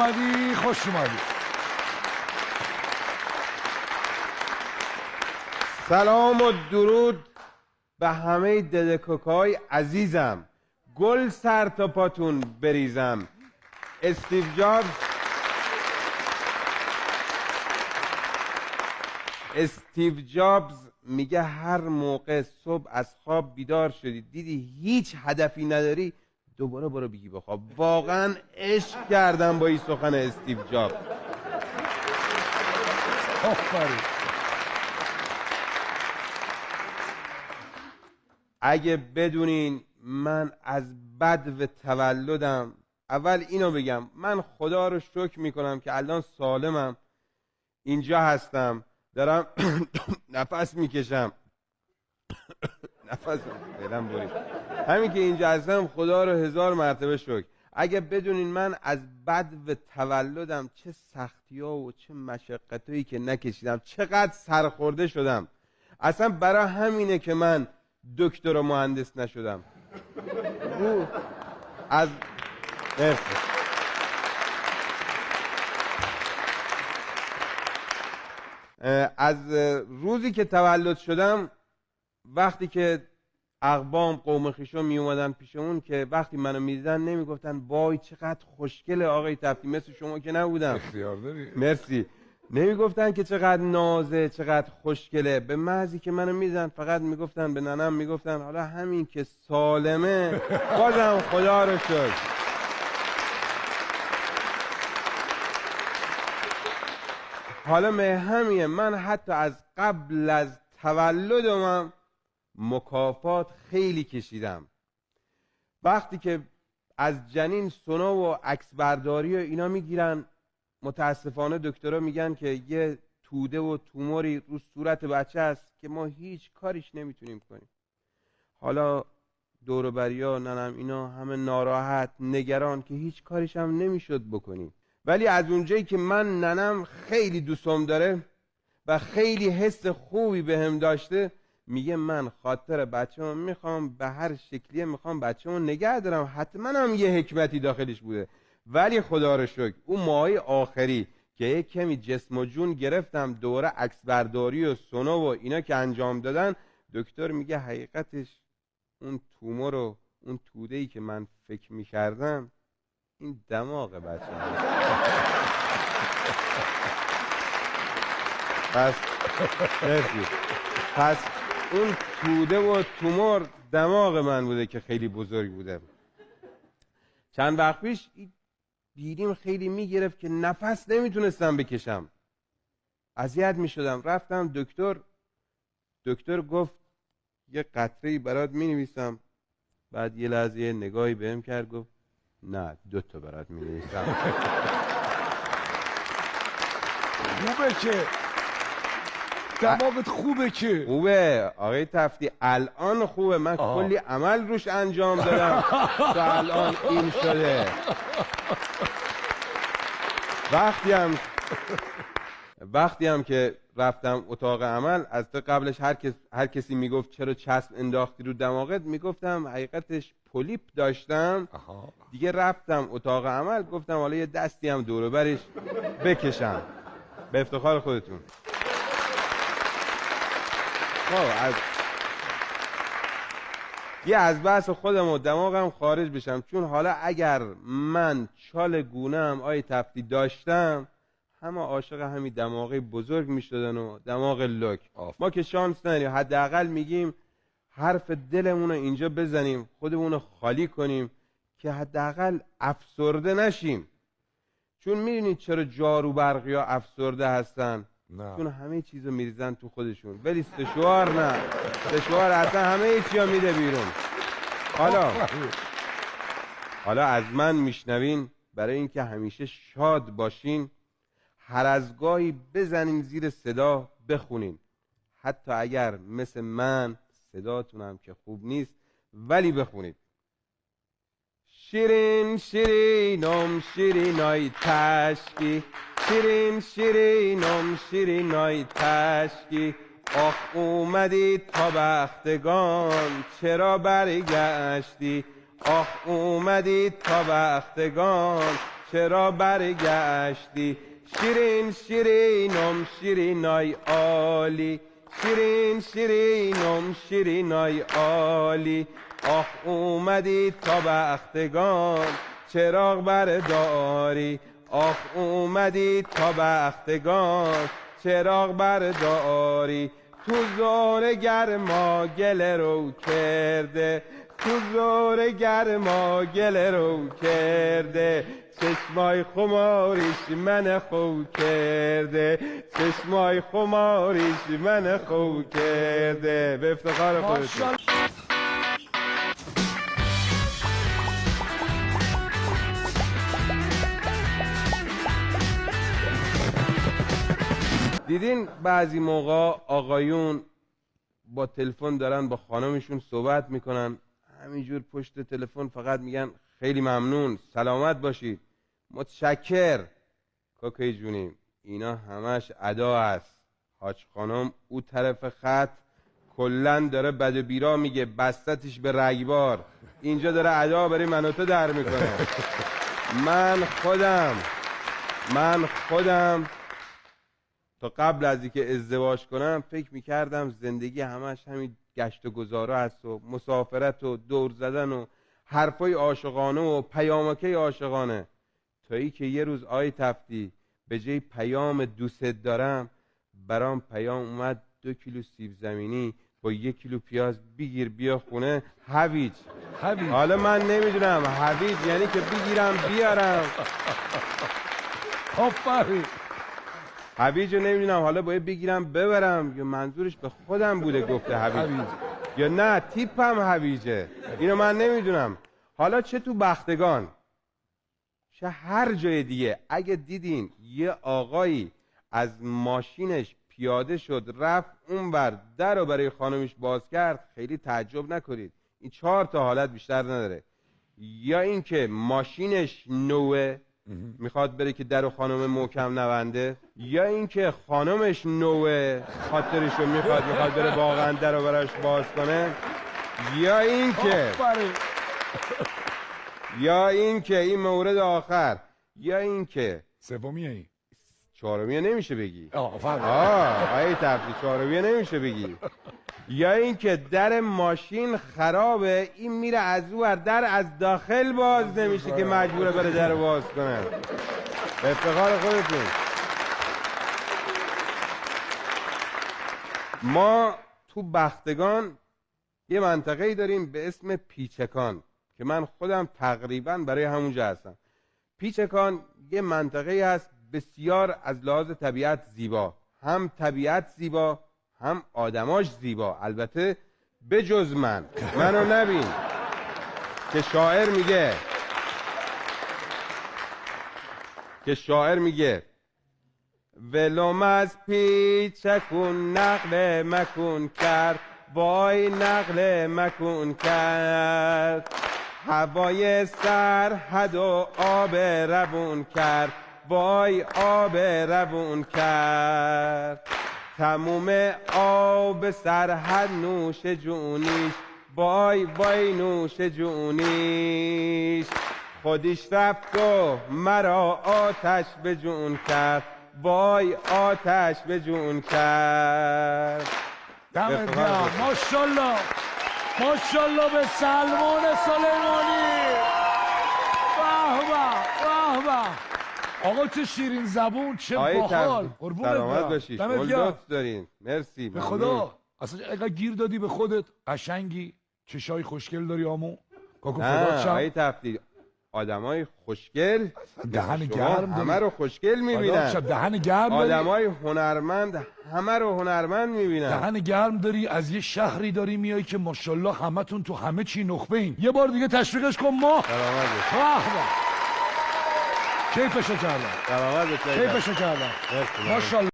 اومدی، خوش اومدی. سلام و درود به همه ددکوکای عزیزم. گل سر تا پاتون بریزم. استیو جابز میگه هر موقع صبح از خواب بیدار شدی دیدی هیچ هدفی نداری، دوباره برو بگی بخواب. واقعا عشق کردم با این سخن استیو جابز. آفرین. اگه بدونین من از بدو تولدم، اول اینو بگم من خدا رو شکر میکنم که الان سالمم، اینجا هستم، دارم نفس میکشم. نفس بدم برید. همین که اینجا هستم خدا رو 1000 مرتبه شکر. اگه بدونین من از بدو تولدم چه سختی ها و چه مشقتایی که نکشیدم، چقدر سرخورده شدم، اصلا برای همینه که من دکتر و مهندس نشدم. از روزی که تولد شدم، وقتی که اقوام قوم خویشم می اومدن پیشمون که وقتی منو میدیدن نمیگفتن وای چقدر خوشگله آقای تفتی، مثل شما که نبودم. اختیار داری. مرسی. نمیگفتن که چقدر نازه، چقدر خوشگله. به محضی که منو میدیدن فقط میگفتن، به ننم میگفتن حالا همین که سالمه بازم خدا رو شکر. حالا همینه، من حتی از قبل از تولدم مکافات خیلی کشیدم. وقتی که از جنین سونا و عکس برداری و اینا میگیرن، متاسفانه دکترها میگن که یه توده و توموری رو صورت بچه است که ما هیچ کاریش نمیتونیم کنیم. حالا دور و بریا ننم اینا همه ناراحت نگران که هیچ کاریش هم نمیشد بکنیم. ولی از اونجایی که من ننم خیلی دوستم داره و خیلی حس خوبی بهم داشته، میگه من خاطر بچه‌مو میخوام به هر شکلیه میخوام بچه‌مو نگه دارم. حتما هم یه حکمتی داخلش بوده. ولی خدا رو شکر اون ماهای آخری که یک کمی جسم و جون گرفتم، دوره عکس برداری و سونا و اینا که انجام دادن، دکتر میگه حقیقتش اون تومور و اون توده‌ای که من فکر میکردم این دماغ بچه پس اون توده و تومور دماغ من بوده که خیلی بزرگ بوده. چند وقت پیش دیدیم خیلی میگرفت که نفس نمیتونستم بکشم، اذیت میشدم. رفتم دکتر گفت یه قطره‌ای برات مینویسم. بعد یه لحظه نگاهی بهم کرد، گفت نه 2 تا برات مینویسم. خوبه که دماغت خوبه که خوبه آقای تفتی، الان خوبه. من کلی عمل روش انجام دادم تا الان این شده. وقتی هم که رفتم اتاق عمل، از تا قبلش هر کسی میگفت چرا چسب انداختی رو دماغت، میگفتم حقیقتش پولیپ داشتم. دیگه رفتم اتاق عمل، گفتم حالا یه دستی هم دور و برش بکشم. به افتخار خودتون. از بحث خودم و دماغم خارج بشم، چون حالا اگر من چال گونه‌ام آی تفتی داشتم، همه عاشق همین دماغی بزرگ میشدن و دماغ لک. ما که شانس نداریم، حداقل میگیم حرف دلمون رو اینجا بزنیم، خودمون رو خالی کنیم که حداقل افسرده نشیم. چون میدونید چرا جارو برقی ها افسرده هستن؟ نه. چون همه چیزو میریزن تو خودشون، ولی سشوار نه. سشوار اصلا همه چیزو میده بیرون. حالا از من میشنوین، برای اینکه همیشه شاد باشین، هر از گاهی بزنین زیر صدا بخونین، حتی اگر مثل من صداتونم که خوب نیست، ولی بخونید. شیرین شیرینم شیرینای تشکی، شیرین شیرینم شیرینای تشکی، آخ اومدی تا بختگان چرا برگشتی، آخ اومدی تا بختگان چرا برگشتی؟ شیرین شیرینم شیرینای عالی، شیرین شیرینم شیرینای عالی. آخ اومدی تا بختگان چراغ برداری، آخ اومدی تا بختگان چراغ برداری. تو زور گرما گله رو کرده، تو زور گرما گله رو کرده. چشمای خماریش من خو کرده، چشمای خماریش من خو کرده. به افتخار خودتون. دیدین بعضی موقع آقایون با تلفن دارن با خانمشون صحبت میکنن، همینجور پشت تلفن فقط میگن خیلی ممنون، سلامت باشید، متشکر، کاکای جونیم. اینا همش ادا است. حاج خانم او طرف خط کلن داره بد و بیرا میگه، بستتش به رگبار. اینجا داره ادا برای من و تو در میکنه. من خودم تا قبل از اینکه ازدواج کنم فکر میکردم زندگی همش همین گشت و گذارا هست و مسافرت و دور زدن و حرفای عاشقانه و پیامکه عاشقانه، تا ای که یه روز آی تفتی به جای پیام دوست دارم برام پیام اومد 2 کیلو سیب زمینی با 1 کیلو پیاز بگیر بیا خونه هویج. حالا من نمیدونم هویج یعنی که بگیرم بیارم، آفرین. هویج رو نمیدونم حالا باید بگیرم ببرم یا منظورش به خودم بوده گفته هویج یا نه تیپم هویجه، اینو من نمیدونم. حالا چه تو بختگان چه هر جای دیگه اگه دیدین یه آقایی از ماشینش پیاده شد رفت اونور در رو برای خانمش باز کرد، خیلی تعجب نکنید، این 4 تا حالت بیشتر نداره. یا اینکه ماشینش نوه میخواد بره که در و خانم محکم نبنده، یا اینکه خانمش نوه خاطرشو میخواد بره واقعا در رو براش باز کنه، یا اینکه این مورد آخر، یا اینکه سومیه این چهارمیه نمیشه بگی. آفرین. تفتی چهارمیه نمیشه بگی. یا اینکه در ماشین خرابه، این میره از اون در از داخل باز نمیشه که مجبوره بره در باز کنه. به افتخار خودتون. ما تو بختگان یه منطقه‌ای داریم به اسم پیچکان که من خودم تقریبا برای همونجا هستم. پیچکان یه منطقه‌ای هست بسیار از لحاظ طبیعت زیبا، هم طبیعت زیبا هم آدماش زیبا، البته بجز منو نبین که شاعر میگه ولوم از پیچکون نقل مکون کرد، وای نقل مکون کرد، هوای سرحد و آب روون کرد، وای آب روون کرد، تموم آب سرحد نوش جونیش، وای وای نوش جونیش، خودش رفت و مرا آتش به جون کرد، وای آتش به جون کرد. دمت گرم. ماشاءالله ماشاءالله به سلمان سلیمانی. به به. آقا چه شیرین زبون، چه باحال. قربونت سلامت باشید. لطف دارین. مرسی. به خدا. اصلا اگه گیر دادی به خودت، قشنگی، چشای خوشگل داری آمو. کاکو فدات شم. آقای تفتی آدمای خوشگل دهن گرم همه رو خوشگل میبینن. دهن گرم داری. آدمای هنرمند همه رو هنرمند میبینن. دهن گرم داری، از یه شهری داری میای که ماشاءالله همتون تو همه چی نخبه این. یه بار دیگه تشویقش کن ما. سلامت کیفشو کردم. کردم. ماشاءالله.